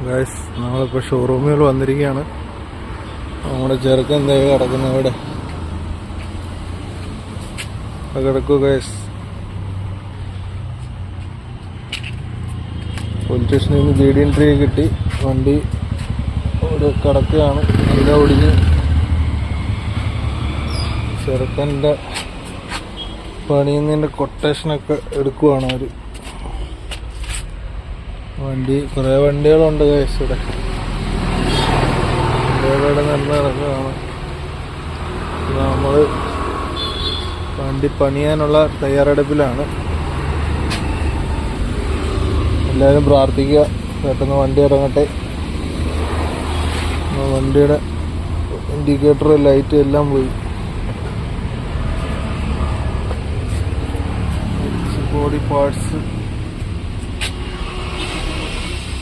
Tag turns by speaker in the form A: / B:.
A: Guys, നമ്മളിപ്പോൾ ഷോറൂമിൽ വന്നിരിക്കുകയാണ്. നമ്മുടെ ചെറുക്കൻ എന്താ കിടക്കുന്ന ഇവിടെ കിടക്കൂ ഗൈസ്. പോലീസ് സ്റ്റേഷനിൽ നിന്ന് GD എൻട്രി കിട്ടി. വണ്ടി ഇവിടെ കിടക്കുകയാണ്. എല്ലാം ഒടിഞ്ഞ് ചെറുക്കൻ്റെ പണിയുന്നതിൻ്റെ കൊട്ടേഷനൊക്കെ എടുക്കുവാണ് അവർ. വണ്ടി കുറേ വണ്ടികളുണ്ട് ഗൈസ്. ഇവിടെ നടക്കുകയാണ്. നമ്മൾ വണ്ടി പണിയാനുള്ള തയ്യാറെടുപ്പിലാണ്. എല്ലാവരും പ്രാർത്ഥിക്കുക, പെട്ടെന്ന് വണ്ടി ഇറങ്ങട്ടെ. വണ്ടിയുടെ ഇൻഡിക്കേറ്റർ ലൈറ്റ് എല്ലാം പോയി. Body parts